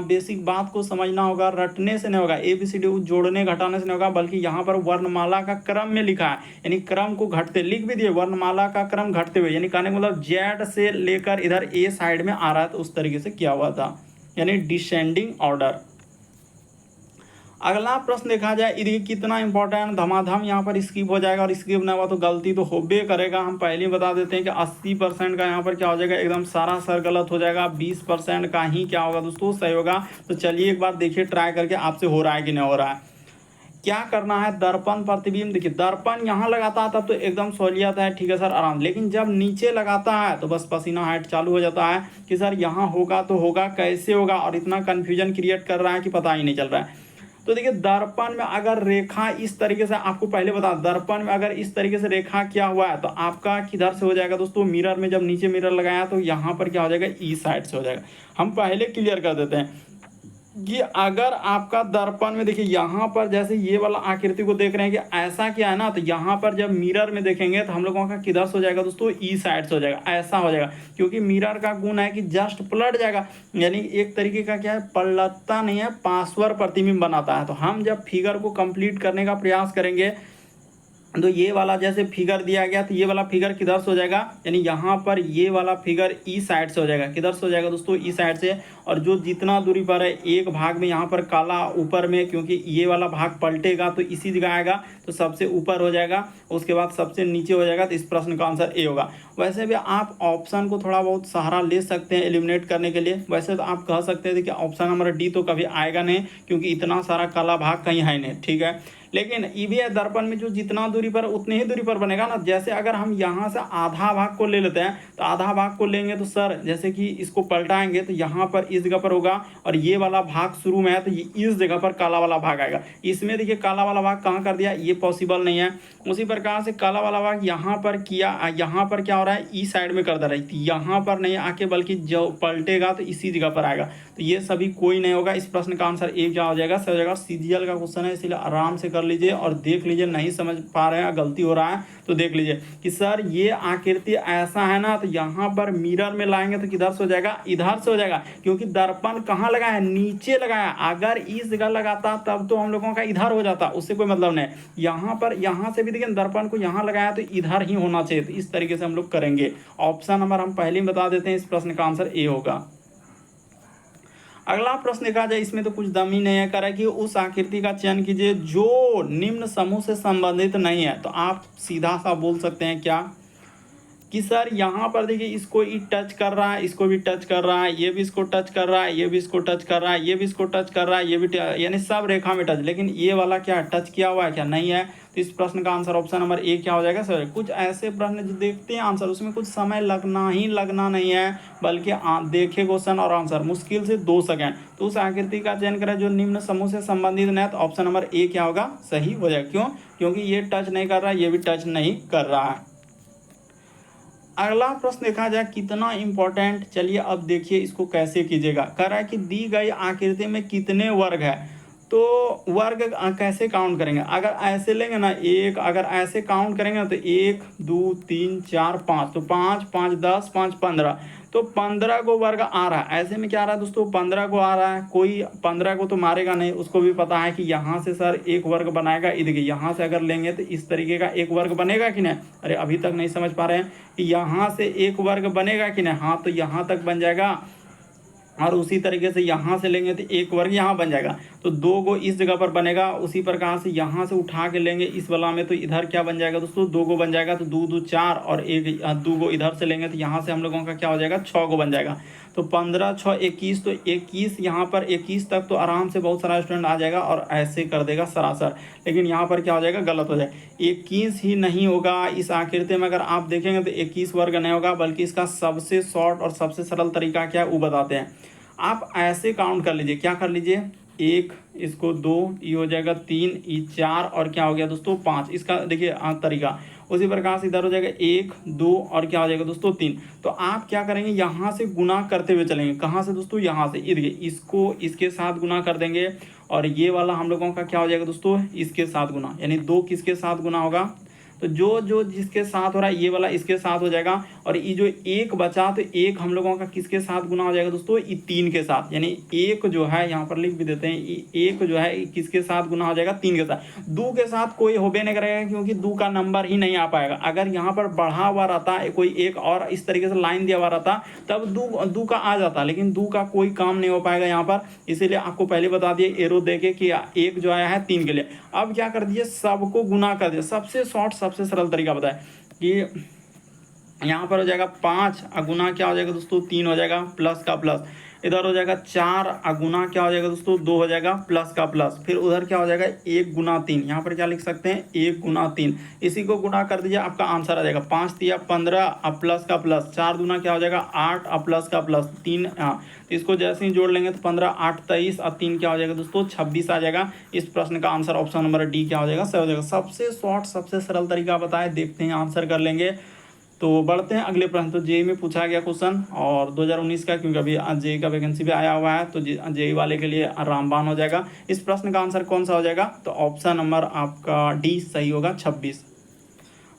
बेसिक बात को समझना होगा, रटने से नहीं होगा, ABCD जोड़ने घटाने से नहीं होगा, बल्कि यहाँ पर वर्णमाला का क्रम में लिखा है, यानी क्रम को घटते लिख भी दिए, वर्णमाला का क्रम घटते हुए, यानी कहने का मतलब जेड से लेकर इधर ए साइड में आ रहा है, तो उस तरीके से किया हुआ था, यानी डिसेंडिंग ऑर्डर। अगला प्रश्न देखा जाए, ये कितना इंपॉर्टेंट, धमाधम यहाँ पर स्किप हो जाएगा, और स्किप ना हुआ तो गलती तो होबे करेगा। हम पहले ही बता देते हैं कि 80% का यहाँ पर क्या हो जाएगा? एकदम सारा सर गलत हो जाएगा, 20% का ही क्या होगा दोस्तों? सही होगा। तो चलिए एक बार देखिए ट्राई करके आपसे हो रहा है कि नहीं हो रहा है। क्या करना है, दर्पण प्रतिबिंब, देखिए दर्पण यहाँ लगाता है तब तो एकदम सहूलियत है, ठीक है सर आराम, लेकिन जब नीचे लगाता है तो बस पसीना हाइट चालू हो जाता है कि सर यहाँ होगा तो होगा, कैसे होगा, और इतना कन्फ्यूजन क्रिएट कर रहा है कि पता ही नहीं चल रहा है। तो देखिए दर्पण में अगर रेखा इस तरीके से, आपको पहले बता, दर्पण में अगर इस तरीके से रेखा किया हुआ है तो आपका किधर से हो जाएगा दोस्तों, मिरर में जब नीचे मिरर लगाया तो यहाँ पर क्या हो जाएगा, ई साइड से हो जाएगा। हम पहले क्लियर कर देते हैं कि अगर आपका दर्पण में देखिए यहाँ पर जैसे ये वाला आकृति को देख रहे हैं कि ऐसा क्या है ना, तो यहाँ पर जब मिरर में देखेंगे तो हम लोगों का किधर से हो जाएगा दोस्तों, ई साइड से हो जाएगा, ऐसा हो जाएगा, क्योंकि मिरर का गुण है कि जस्ट पलट जाएगा, यानी एक तरीके का क्या है, पलटता नहीं है, पार्श्व प्रतिबिंब बनाता है। तो हम जब फिगर को कंप्लीट करने का प्रयास करेंगे तो ये वाला जैसे फिगर दिया गया तो ये वाला फिगर किधर से हो जाएगा, यानी यहाँ पर ये वाला फिगर ई साइड से हो जाएगा, किधर से हो जाएगा दोस्तों, ई साइड से। और जो जितना दूरी पर है एक भाग में यहाँ पर काला ऊपर में, क्योंकि ये वाला भाग पलटेगा तो इसी जगह आएगा, तो सबसे ऊपर हो जाएगा, उसके बाद सबसे नीचे हो जाएगा। तो इस प्रश्न का आंसर ए होगा। वैसे भी आप ऑप्शन को थोड़ा बहुत सहारा ले सकते हैं एलिमिनेट करने के लिए। वैसे तो आप कह सकते हैं कि ऑप्शन नंबर डी तो कभी आएगा नहीं, क्योंकि इतना सारा काला भाग कहीं है नहीं, ठीक है। लेकिन ईवीएस दर्पण में जो जितना दूरी पर उतनी ही दूरी पर बनेगा ना। जैसे अगर हम यहाँ से आधा भाग को ले लेते हैं तो आधा भाग को लेंगे तो सर जैसे कि इसको पलटाएंगे तो यहाँ पर इस जगह पर होगा, और ये वाला भाग शुरू में है तो ये इस जगह पर काला वाला भाग आएगा। इसमें देखिए काला वाला भाग कहाँ कर दिया, ये पॉसिबल नहीं है। उसी प्रकार से काला वाला भाग यहाँ पर किया, यहाँ पर क्या हो रहा है, ई साइड में कर दे रहा है, यहाँ पर नहीं आके बल्कि जो पलटेगा तो इसी जगह पर आएगा। तो ये सभी कोई नहीं होगा। इस प्रश्न का आंसर ए क्या हो जाएगा, सर हो जाएगा। सीजीएल का क्वेश्चन है, इसलिए आराम से कर लीजिए और देख लीजिए, नहीं समझ पा रहे हैं, गलती हो रहा है तो देख लीजिए कि सर ये आकृति ऐसा है ना, तो यहाँ पर मिरर में लाएंगे तो किधर से हो जाएगा, इधर से हो जाएगा, क्योंकि दर्पण कहाँ लगाया है, नीचे लगाया। अगर इस जगह लगाता तब तो हम लोगों का इधर हो जाता, उससे कोई मतलब नहीं। यहाँ पर यहाँ से भी देखिए दर्पण को यहाँ लगाया तो इधर ही होना चाहिए। तो इस तरीके से हम लोग करेंगे। ऑप्शन नंबर हम पहले ही बता देते हैं, इस प्रश्न का आंसर ए होगा। अगला प्रश्न देखा जाए, इसमें तो कुछ दम ही नहीं है। कह रहा है कि उस आकृति का चयन कीजिए जो निम्न समूह से संबंधित नहीं है। तो आप सीधा सा बोल सकते हैं क्या कि सर यहाँ पर देखिए इसको ही टच कर रहा है, इसको भी टच कर रहा है, ये भी इसको टच कर रहा है, ये भी इसको टच कर रहा है, ये भी इसको टच कर रहा है, ये भी, यानी सब रेखा में टच। लेकिन ये वाला क्या टच किया हुआ है, क्या नहीं है। तो इस प्रश्न का आंसर ऑप्शन नंबर ए क्या हो जाएगा सर। कुछ ऐसे प्रश्न जो देखते हैं आंसर, उसमें कुछ समय लगना ही लगना नहीं है, बल्कि देखे क्वेश्चन और आंसर मुश्किल से 2 सेकेंड। तो उस आकृति का चयन करें जो निम्न समूह से संबंधित नहीं है। तो ऑप्शन नंबर ए क्या होगा, सही हो जाएगा। क्यों, क्योंकि ये टच नहीं कर रहा है, ये भी टच नहीं कर रहा है। अगला प्रश्न देखा जाए कितना इंपॉर्टेंट। चलिए अब देखिए इसको कैसे कीजिएगा। कह रहा है कि दी गई आकृति में कितने वर्ग है। तो वर्ग कैसे काउंट करेंगे, अगर ऐसे लेंगे ना, एक अगर ऐसे काउंट करेंगे ना तो 1 2 3 4 5, तो 5 5 10 5 15, तो 15 को वर्ग आ रहा है। ऐसे में क्या आ रहा है दोस्तों, 15 को आ रहा है। कोई 15 को तो मारेगा नहीं, उसको भी पता है कि यहाँ से सर एक वर्ग बनाएगा। इधर यहाँ से अगर लेंगे तो इस तरीके का एक वर्ग बनेगा कि नहीं। अरे अभी तक नहीं समझ पा रहे हैं कि यहाँ से एक वर्ग बनेगा कि नहीं। हाँ, तो यहाँ तक बन जाएगा, और उसी तरीके से यहाँ से लेंगे तो एक वर्ग यहाँ बन जाएगा, तो 2 गो इस जगह पर बनेगा। उसी प्रकार से यहाँ से उठा के लेंगे इस वाला में, तो इधर क्या बन जाएगा दोस्तों, 2 गो बन जाएगा। तो 2 2 4, और 2 गो इधर से लेंगे तो यहाँ से हम लोगों का क्या हो जाएगा, 6 गो बन जाएगा। तो 15 6 21, तो 21 यहाँ पर 21 तक तो आराम से बहुत सारा स्टूडेंट आ जाएगा और ऐसे कर देगा सरासर। लेकिन यहाँ पर क्या हो जाएगा, गलत हो जाएगा। 21 ही नहीं होगा इस आकृति में। अगर आप देखेंगे तो 21 वर्ग नहीं होगा, बल्कि इसका सबसे शॉर्ट और सबसे सरल तरीका क्या है वो बताते हैं। आप ऐसे काउंट कर लीजिए, क्या कर लीजिए, 1, इसको 2, ये हो जाएगा 3, ये 4, और क्या हो गया दोस्तों 5। इसका देखिए तरीका। उसी प्रकार से इधर हो जाएगा 1 2, और क्या हो जाएगा दोस्तों 3। तो आप क्या करेंगे, यहाँ से गुना करते हुए चलेंगे। कहाँ से दोस्तों, यहाँ से। देखिए इसको इसके साथ गुना कर देंगे, और ये वाला हम लोगों का क्या हो जाएगा दोस्तों, इसके साथ गुना, यानी 2 किसके साथ गुना होगा, तो जो जो जिसके साथ हो रहा है ये वाला इसके साथ हो जाएगा। और ये जो 1 बचा, तो 1 हम लोगों का किसके साथ गुना हो जाएगा दोस्तों, ये 3 के साथ। यानी 1 जो है, यहाँ पर लिख भी देते हैं, 1 जो है किसके साथ गुना हो जाएगा, 3 के साथ। 2 के साथ कोई होबे नहीं करेगा, क्योंकि 2 का नंबर ही नहीं आ पाएगा। अगर यहाँ पर बढ़ा हुआ रहता कोई एक और इस तरीके से लाइन दिया हुआ रहता, तब 2 का आ जाता, लेकिन 2 का कोई काम नहीं हो पाएगा यहाँ पर। इसीलिए आपको पहले बता दिए एरो देके कि 1 जो आया है 3 के लिए। अब क्या कर दिए, सबको गुना कर दिया। सबसे शॉर्ट सबसे सरल तरीका बताए कि यहाँ पर हो जाएगा 5, गुना क्या हो जाएगा दोस्तों, 3 हो जाएगा, प्लस का प्लस। इधर हो जाएगा 4 गुना क्या हो जाएगा दोस्तों 2 हो जाएगा प्लस का प्लस, फिर उधर क्या हो जाएगा 1 गुना 3, यहाँ पर क्या लिख सकते हैं 1 गुना 3, इसी को गुना कर दीजिए आपका आंसर आ जाएगा 5 तिया 15 अब प्लस का प्लस 4 दूना क्या हो जाएगा 8 अब प्लस का प्लस 3 तो इसको जैसे ही जोड़ लेंगे तो 15 8 23 और 3 क्या हो जाएगा दोस्तों 26 आ जाएगा। इस प्रश्न का आंसर ऑप्शन नंबर डी क्या हो जाएगा सही हो जाएगा। सबसे शॉर्ट सबसे सरल तरीका बताए, देखते हैं आंसर कर लेंगे। तो बढ़ते हैं अगले प्रश्न। तो जेई में पूछा गया क्वेश्चन और 2019 का, क्योंकि अभी जेई का वैकेंसी भी आया हुआ है तो जेई वाले के लिए रामबाण हो जाएगा। इस प्रश्न का आंसर कौन सा हो जाएगा, तो ऑप्शन नंबर आपका डी सही होगा 26।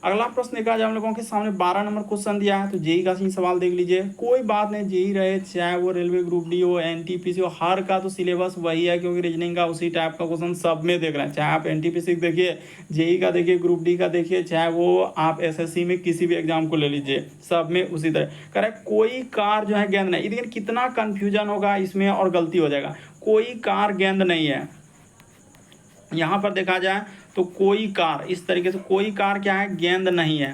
अगला प्रश्न देखा जाए हम लोगों के सामने 12 नंबर क्वेश्चन दिया है। तो जेई का सही सवाल देख लीजिए। कोई बात नहीं, जेई रहे चाहे वो रेलवे ग्रुप डी हो एनटीपीसी हो, हर का तो सिलेबस वही है, क्योंकि रीजनिंग का उसी टाइप का क्वेश्चन सब में देख रहे हैं। चाहे आप एनटीपीसी देखिए, जेई का देखिए, ग्रुप डी का देखिए, चाहे वो आप एसएससी में किसी भी एग्जाम को ले लीजिए, सब में उसी तरह करेक्ट। कोई कार जो है गेंद नहीं, लेकिन कितना कन्फ्यूजन होगा इसमें और गलती हो जाएगा। कोई कार गेंद नहीं है, यहाँ पर देखा जाए तो कोई कार, इस तरीके से कोई कार क्या है गेंद नहीं है।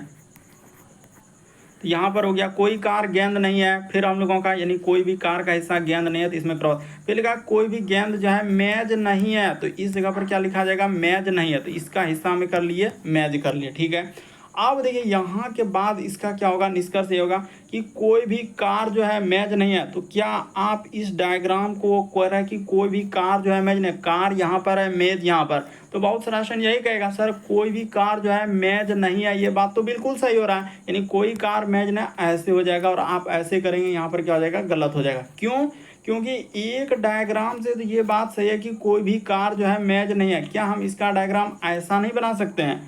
तो यहाँ पर हो गया कोई कार गेंद नहीं है, फिर हम लोगों का यानी कोई भी कार का हिस्सा गेंद नहीं है तो इसमें क्रॉस, फिर लिखा कोई भी गेंद जो है मेज नहीं है, तो इस जगह पर क्या लिखा जाएगा मेज नहीं है, तो इसका हिस्सा में कर लिए मेज कर लिए, ठीक है। अब देखिए यहाँ के बाद इसका क्या होगा, निष्कर्ष ये होगा कि कोई भी कार जो है मेज नहीं है। तो क्या आप इस डायग्राम को कह रहे हैं कि कोई भी कार जो है मेज नहीं, कार यहाँ पर है मेज यहाँ पर, तो बहुत सारा क्वेश्चन यही कहेगा सर कोई भी कार जो है मेज नहीं है, ये बात तो बिल्कुल सही हो रहा है, यानी कोई कार मेज नहीं ऐसे हो जाएगा और आप ऐसे करेंगे यहाँ पर क्या हो जाएगा गलत हो जाएगा। क्यों, क्योंकि एक डायग्राम से तो ये बात सही है कि कोई भी कार जो है मेज नहीं है, क्या हम इसका डायग्राम ऐसा नहीं बना सकते हैं,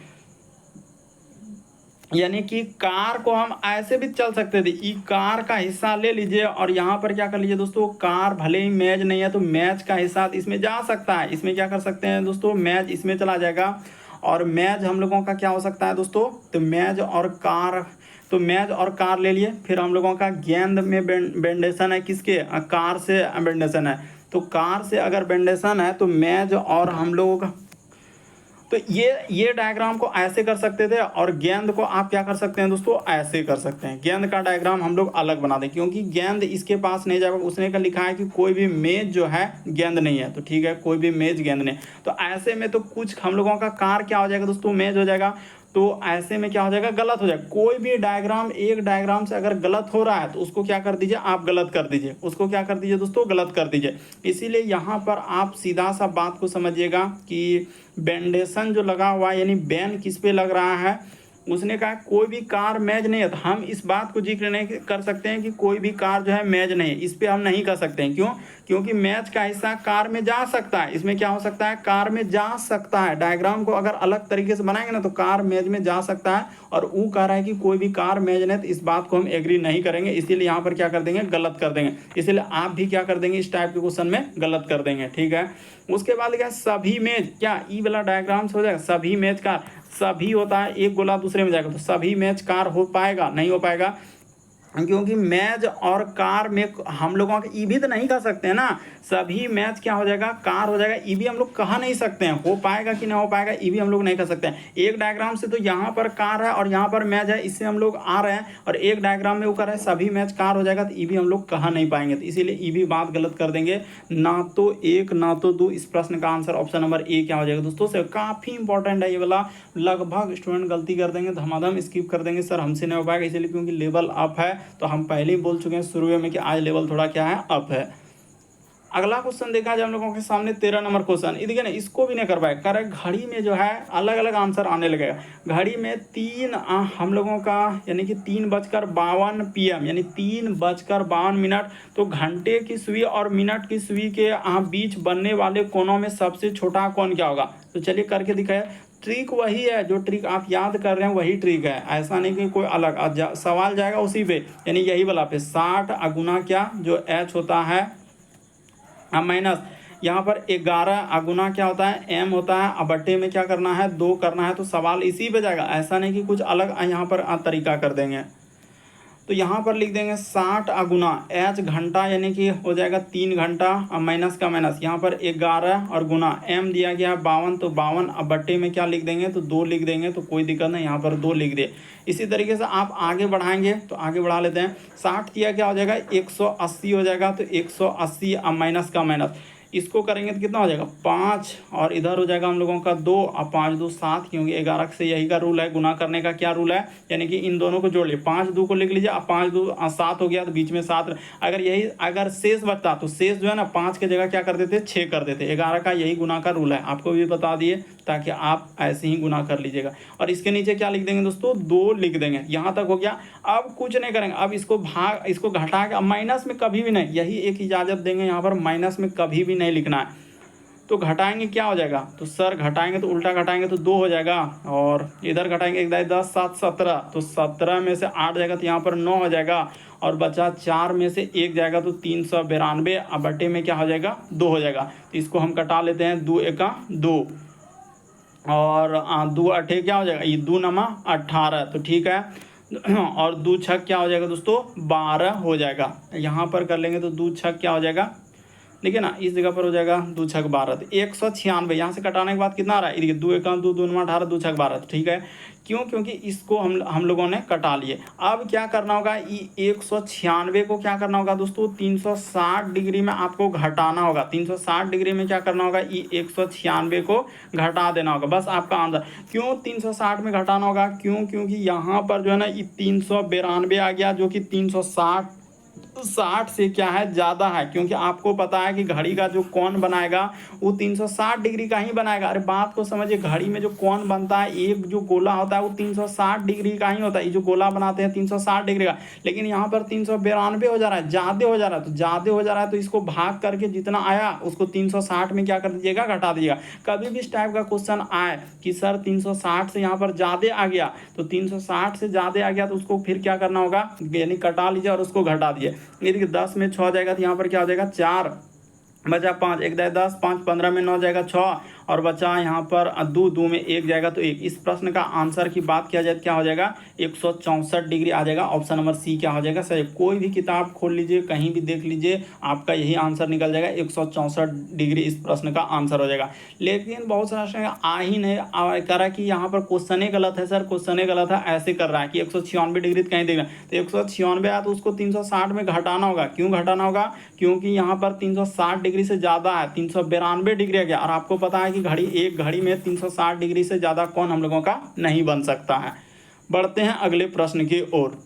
यानी कि कार को हम ऐसे भी चल सकते थे, ई कार का हिस्सा ले लीजिए और यहाँ पर क्या कर लीजिए दोस्तों, कार भले ही मेज नहीं है तो मेज का हिस्सा इसमें जा सकता है, इसमें क्या कर सकते हैं दोस्तों मेज इसमें चला जाएगा और मेज हम लोगों का क्या हो सकता है दोस्तों, तो मेज और कार, तो मेज और कार ले लिए। फिर हम लोगों का गेंद में बेंडेशन है, किसके कार से बेंडेशन है, तो कार से अगर बेंडेशन है तो मेज और हम लोगों का, तो ये डायग्राम को ऐसे कर सकते थे और गेंद को आप क्या कर सकते हैं दोस्तों ऐसे कर सकते हैं। गेंद का डायग्राम हम लोग अलग बना दें क्योंकि गेंद इसके पास नहीं जाएगा, उसने का लिखा है कि कोई भी मेज जो है गेंद नहीं है, तो ठीक है कोई भी मेज गेंद नहीं, तो ऐसे में तो कुछ हम लोगों का कार क्या हो जाएगा दोस्तों मेज हो जाएगा, तो ऐसे में क्या हो जाएगा गलत हो जाएगा। कोई भी डायग्राम एक डायग्राम से अगर गलत हो रहा है तो उसको क्या कर दीजिए आप गलत कर दीजिए, उसको क्या कर दीजिए दोस्तों गलत कर दीजिए। इसीलिए यहाँ पर आप सीधा सा बात को समझिएगा कि बेंडेशन जो लगा हुआ है यानी बैन किस पे लग रहा है, उसने कहा कोई भी कार मेज नहीं है, तो हम इस बात को जिक्र नहीं कर सकते हैं कि कोई भी कार जो है मेज नहीं है, इस पे हम नहीं कर सकते हैं। क्यों, क्योंकि मेज का हिस्सा कार में जा सकता है, इसमें क्या हो सकता है कार में जा सकता है। डायग्राम को अगर अलग तरीके से बनाएंगे ना तो कार मेज में जा सकता है और वो कह रहा है कि कोई भी कार मेज नहीं, तो इस बात को हम एग्री नहीं करेंगे, इसीलिए यहाँ पर क्या कर देंगे गलत कर देंगे। इसीलिए आप भी क्या कर देंगे इस टाइप के क्वेश्चन में गलत कर देंगे, ठीक है। उसके बाद क्या सभी मेज, क्या ई वाला डायग्राम से हो जाएगा सभी मेज कार, सभी होता है एक गोला दूसरे में जाएगा, तो सभी मैच कार हो पाएगा नहीं हो पाएगा, क्योंकि मैच और कार में हम लोगों का ई भी तो नहीं कर सकते हैं ना, सभी मैच क्या हो जाएगा कार हो जाएगा, ई भी हम लोग कहा नहीं सकते हैं, हो पाएगा कि नहीं हो पाएगा ई भी हम लोग नहीं कर सकते हैं। एक डायग्राम से तो यहाँ पर कार है और यहाँ पर मैच है, इससे हम लोग आ रहे हैं, और एक डायग्राम में वो कर रहे हैं सभी मैच कार हो जाएगा, तो ई भी हम लोग कहा नहीं पाएंगे, तो इसीलिए ई भी बात गलत कर देंगे, ना तो एक ना तो दो। इस प्रश्न का आंसर ऑप्शन नंबर ए क्या हो जाएगा दोस्तों से, काफ़ी इंपॉर्टेंट है ये वाला, लगभग स्टूडेंट गलती कर देंगे धमाधम स्किप कर देंगे सर हमसे नहीं हो पाएगा, इसलिए क्योंकि लेवल अप है, तो हम पहले ही बोल चुके हैं शुरू में कि आज लेवल थोड़ा क्या है अप है। अगला क्वेश्चन देखा जाए हम लोगों के सामने 13 नंबर क्वेश्चन, देखिए ना इसको भी नहीं कर पाए, करेक्ट घड़ी में जो है अलग अलग आंसर आने लगेगा। घड़ी में हम लोगों का यानी कि 3:52 PM यानी 3:52, तो घंटे की सुई और मिनट की सुई के बीच बनने वाले कोनों में सबसे छोटा कौन क्या होगा, तो चलिए करके दिखाए। ट्रिक वही है, जो ट्रिक आप याद कर रहे हैं वही ट्रिक है, ऐसा नहीं कि कोई अलग सवाल जाएगा उसी पे, यानी यही वाला पे 60 गुना क्या जो H होता है माइनस यहाँ पर 11 गुना क्या होता है M होता है, अब बट्टे में क्या करना है 2 करना है, तो सवाल इसी पे जाएगा, ऐसा नहीं कि कुछ अलग यहाँ पर तरीका कर देंगे। तो यहाँ पर लिख देंगे 60 गुना एच घंटा, यानी कि हो जाएगा 3 घंटा, अब माइनस का माइनस यहाँ पर 11 और गुना एम दिया गया 52, तो 52 अब बट्टे में क्या लिख देंगे तो 2 लिख देंगे, तो कोई दिक्कत नहीं, यहाँ पर 2 लिख दे। इसी तरीके से आप आगे बढ़ाएंगे तो आगे बढ़ा लेते हैं। 60 किया क्या हो जाएगा 180 हो जाएगा, तो 180 अब माइनस का माइनस इसको करेंगे तो कितना हो जाएगा 5, और इधर हो जाएगा हम लोगों का 2, अब 5 2 7, क्योंकि 11 से यही का रूल है, गुना करने का क्या रूल है, यानी कि इन दोनों को जोड़ लिए, 5 2 को लिख लीजिए, अब 5 2 7 हो गया, तो बीच में 7, अगर शेष बचता तो शेष जो है ना 5 की जगह क्या कर देते 6 कर देते। 11 का यही गुना का रूल है, आपको भी बता दिए ताकि आप ऐसे ही गुना कर लीजिएगा। और इसके नीचे क्या लिख देंगे दोस्तों 2 लिख देंगे। यहाँ तक हो गया, अब कुछ नहीं करेंगे, अब इसको घटा के, अब माइनस में कभी भी नहीं, यही एक इजाज़त देंगे यहाँ पर, माइनस में कभी भी नहीं लिखना है। तो घटाएंगे क्या हो जाएगा, तो सर घटाएंगे तो उल्टा घटाएंगे तो 2 हो जाएगा, और इधर घटाएंगे 1 10 7 17, तो 17 में से 8 जाएगा तो यहाँ पर 9 हो जाएगा, और बचा 4 में से 1 जाएगा तो 392, अब बटे में क्या हो जाएगा 2 हो जाएगा। तो इसको हम कटा लेते हैं, 2 एका 2 और 2 8 क्या हो जाएगा, ये 2 नमा 18, तो ठीक है। और 2 छक क्या हो जाएगा दोस्तों 12 हो जाएगा। यहाँ पर कर लेंगे तो 2 छक क्या हो जाएगा, देखिए ना, इस जगह पर हो जाएगा 2 छक 12, तो 196। यहाँ से कटाने के बाद कितना आ रहा है, देखिए 2 1 2 2 18, 2 छक 12, ठीक है। क्यों, क्योंकि इसको हम लोगों ने कटा लिए। अब क्या करना होगा, ये 196 को क्या करना होगा दोस्तों 360 डिग्री में आपको घटाना होगा। 360 डिग्री में क्या करना होगा, ये 196 को घटा देना होगा, बस आपका आंसर। क्यों 360 में घटाना होगा, क्योंकि यहाँ पर जो है ना ये 392 आ गया, जो कि 360 से क्या है ज़्यादा है, क्योंकि आपको पता है कि घड़ी का जो कोण बनाएगा वो 360 डिग्री का ही बनाएगा। अरे बात को समझिए, घड़ी में जो कोण बनता है, एक जो गोला होता है वो 360 डिग्री का ही होता है, ये जो गोला बनाते हैं 360 डिग्री का, लेकिन यहाँ पर 392 हो जा रहा है, ज़्यादा हो जा रहा है, तो ज़्यादा हो जा रहा है तो इसको भाग करके जितना आया उसको 360 में क्या कर दीजिएगा, घटा दीजिएगा। कभी भी इस टाइप का क्वेश्चन आए कि सर 360 से यहाँ पर ज़्यादा आ गया, तो 360 से ज़्यादा आ गया तो उसको फिर क्या करना होगा, यानी कटा लीजिए और उसको घटा दिए। ये देखिए 10 में 6 जाएगा तो यहाँ पर क्या हो जाएगा 4, बचा 5 1 10 5 15 में 9 जाएगा 6, और बचा यहाँ पर 2 में 1 जाएगा तो 1। इस प्रश्न का आंसर की बात किया जाए क्या हो जाएगा 164 डिग्री आ जाएगा। ऑप्शन नंबर सी क्या हो जाएगा सही। कोई भी किताब खोल लीजिए, कहीं भी देख लीजिए, आपका यही आंसर निकल जाएगा, 164 डिग्री इस प्रश्न का आंसर हो जाएगा। लेकिन बहुत सारा आ ही नहीं करा कि यहाँ पर क्वेश्चन ही गलत है सर, क्वेश्चन ही गलत है, ऐसे कर रहा है कि 196 डिग्री कहीं देख रहा है, तो 196 आया तो उसको 360 में घटाना होगा। क्यों घटाना होगा, क्योंकि यहाँ पर 360 डिग्री से ज़्यादा है, 392 डिग्री आ गया, और आपको पता है कि एक घड़ी में 360 डिग्री से ज़्यादा कोण हम लोगों का नहीं बन सकता है। बढ़ते हैं अगले प्रश्न की ओर।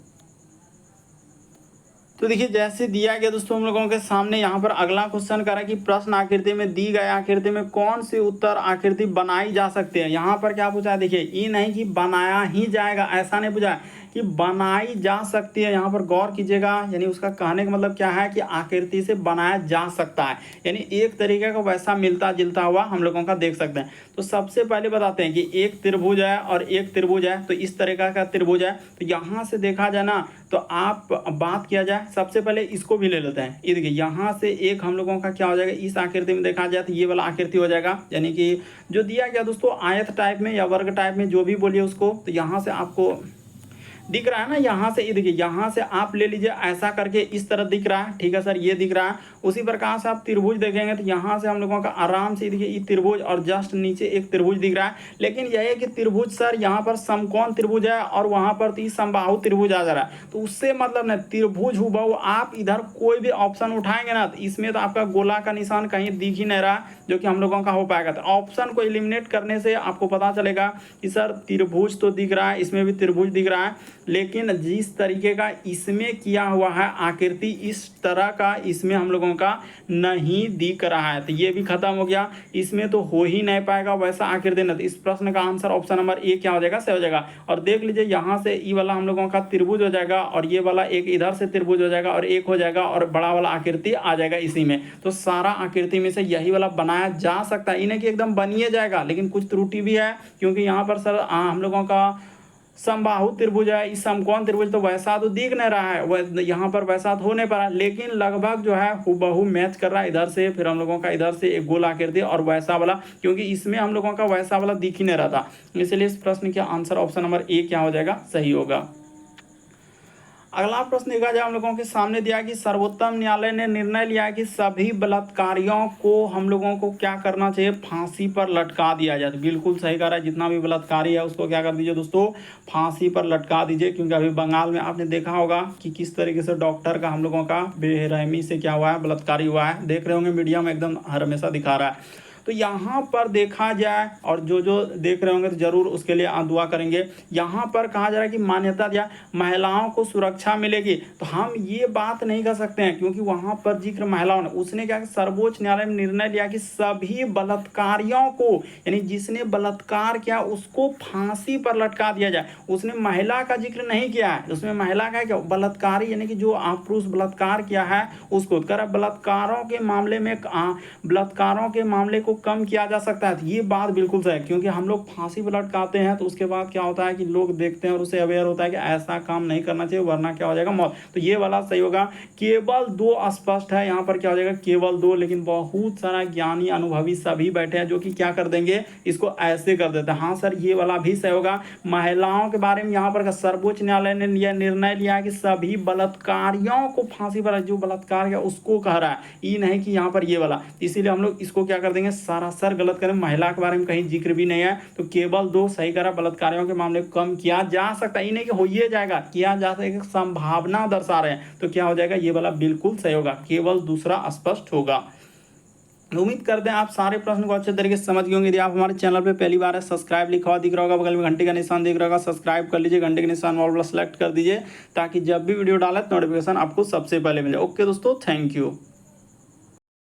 तो देखिए जैसे दिया गया दोस्तों हम लोगों के सामने, यहाँ पर अगला क्वेश्चन करा कि प्रश्न आकृति में दी गई आकृति में कौन सी उत्तर आकृति बनाई जा सकती है। यहाँ पर क्या पूछा है, देखिए ये नहीं कि बनाया ही जाएगा, ऐसा नहीं पूछा है कि बनाई जा सकती है। यहाँ पर गौर कीजिएगा, यानी उसका कहने का मतलब क्या है कि आकृति से बनाया जा सकता है, यानी एक तरीके का वैसा मिलता जुलता हुआ हम लोगों का देख सकते हैं। तो सबसे पहले बताते हैं कि एक त्रिभुज है और एक त्रिभुज है, तो इस तरीका का त्रिभुज है। तो यहाँ से देखा जाए ना, तो आप बात किया जाए, सबसे पहले इसको भी ले लेते हैं। ये देखिए यहाँ से एक हम लोगों का क्या हो जाएगा, इस आकृति में देखा जाए तो ये वाला आकृति हो जाएगा, यानी कि जो दिया गया दोस्तों आयत टाइप में या वर्ग टाइप में जो भी बोलिए उसको। तो यहाँ से आपको दिख रहा है ना, यहाँ से ये देखिए, यहाँ से आप ले लीजिए ऐसा करके इस तरह दिख रहा है, ठीक है सर, ये दिख रहा है। उसी प्रकार से आप त्रिभुज देखेंगे तो यहाँ से हम लोगों का आराम से देखिए ये त्रिभुज और जस्ट नीचे एक त्रिभुज दिख रहा है। लेकिन यह है कि त्रिभुज सर यहाँ पर समकोण त्रिभुज है और वहाँ पर तो समबाहु त्रिभुज आ जा रहा है, तो उससे मतलब ना त्रिभुज हुबहू आप इधर कोई भी ऑप्शन उठाएंगे ना, तो इसमें तो आपका गोला का निशान कहीं दिख ही नहीं रहा, जो कि हम लोगों का हो पाएगा। तो ऑप्शन को एलिमिनेट करने से आपको पता चलेगा कि सर त्रिभुज तो दिख रहा है, इसमें भी त्रिभुज दिख रहा है, लेकिन जिस तरीके का इसमें किया हुआ है आकृति, इस तरह का इसमें हम लोगों का नहीं दिख रहा है। तो ये भी खत्म हो गया, इसमें तो हो ही नहीं पाएगा वैसा आकृति न। तो इस प्रश्न का आंसर ऑप्शन नंबर ए क्या हो जाएगा, सही हो जाएगा। और देख लीजिए यहाँ से ये वाला हम लोगों का त्रिभुज हो जाएगा, और ये वाला एक इधर से त्रिभुज हो जाएगा, और एक हो जाएगा और बड़ा वाला आकृति आ जाएगा इसी में। तो सारा आकृति में से यही वाला बनाया जा सकता है, इन्हें कि एकदम बनिए जाएगा, लेकिन कुछ त्रुटि भी है, क्योंकि यहाँ पर सर हम लोगों का समबाहु त्रिभुज है, इस समकोण त्रिभुज तो वैसा तो दिख नहीं रहा है, वह यहाँ पर वैसा तो हो नहीं पा रहा, लेकिन लगभग जो है हुबहू मैच कर रहा है। इधर से फिर हम लोगों का इधर से एक गोल आकृति और वैसा वाला, क्योंकि इसमें हम लोगों का वैसा वाला दिख ही नहीं रहा था, इसलिए इस प्रश्न का आंसर ऑप्शन नंबर ए क्या हो जाएगा, सही होगा। अगला प्रश्न देखा जाए हम लोगों के सामने दिया कि सर्वोच्च न्यायालय ने निर्णय लिया कि सभी बलात्कारियों को हम लोगों को क्या करना चाहिए, फांसी पर लटका दिया जाए। तो बिल्कुल सही कह रहा है, जितना भी बलात्कारी है उसको क्या कर दीजिए दोस्तों, फांसी पर लटका दीजिए। क्योंकि अभी बंगाल में आपने देखा होगा कि किस तरीके से डॉक्टर का हम लोगों का बेरहमी से क्या हुआ है, बलात्कारी हुआ है। देख रहे होंगे मीडिया में एकदम हर हमेशा दिखा रहा है। तो यहाँ पर देखा जाए, और जो जो देख रहे होंगे तो जरूर उसके लिए दुआ करेंगे। यहाँ पर कहा जा रहा है कि मान्यता दिया महिलाओं को सुरक्षा मिलेगी। तो हम ये बात नहीं कर सकते हैं क्योंकि वहाँ पर जिक्र महिलाओं ने, उसने क्या, सर्वोच्च न्यायालय में निर्णय लिया कि सभी बलात्कारियों को, यानी जिसने बलात्कार किया उसको फांसी पर लटका दिया जाए। उसने महिला का जिक्र नहीं किया है, उसमें महिला का क्या, बलात्कारी यानी कि जो पुरुष बलात्कार किया है उसको कर, बलात्कारों के मामले में बलात्कारों के मामले को कम किया जा सकता है। तो ये बात बिल्कुल सही है क्योंकि हम लोग फांसी पर लटकाते हैं तो उसके बाद क्या होता है कि लोग देखते हैं और उससे अवेयर होता है कि ऐसा काम नहीं करना चाहिए वरना क्या हो जाएगा, मौत। तो ये वाला सही होगा। केवल 2 स्पष्ट है, यहाँ पर क्या हो जाएगा, केवल 2। लेकिन बहुत सारा ज्ञानी अनुभवी सभी बैठे हैं जो कि क्या कर देंगे, इसको ऐसे कर देते हैं। हाँ सर, ये वाला भी सही होगा। महिलाओं के बारे में यहाँ पर सर्वोच्च न्यायालय ने निर्णय लिया कि सभी बलात्कारियों को फांसी पर, जो बलात्कार किया उसको कह रहा है, ये नहीं कि यहाँ पर ये वाला। इसीलिए हम लोग इसको क्या कर देंगे, सरासर गलत करें। महिला के बारे में कहीं जिक्र भी नहीं है तो केवल 2 सही करा। बलात्कारियों के मामले को कम किया जा सकता है, ये नहीं कि हो ही जाएगा, किया जा सकता है, संभावना दर्शा रहे हैं। तो क्या हो जाएगा, ये वाला बिल्कुल सही होगा, केवल दूसरा स्पष्ट होगा। उम्मीद करते हैं आप सारे प्रश्न को अच्छे तरीके से समझ गए होंगे। यदि आप हमारे चैनल पे पहली बार है, सब्सक्राइब लिखा हुआ दिख रहा होगा, बगल में घंटे का निशान दिख रहा होगा, सब्सक्राइब कर लीजिए, घंटे के निशान वाला सेलेक्ट कर दीजिए ताकि जब भी वीडियो डाले तो नोटिफिकेशन आपको सबसे पहले मिले। ओके दोस्तों, थैंक यू।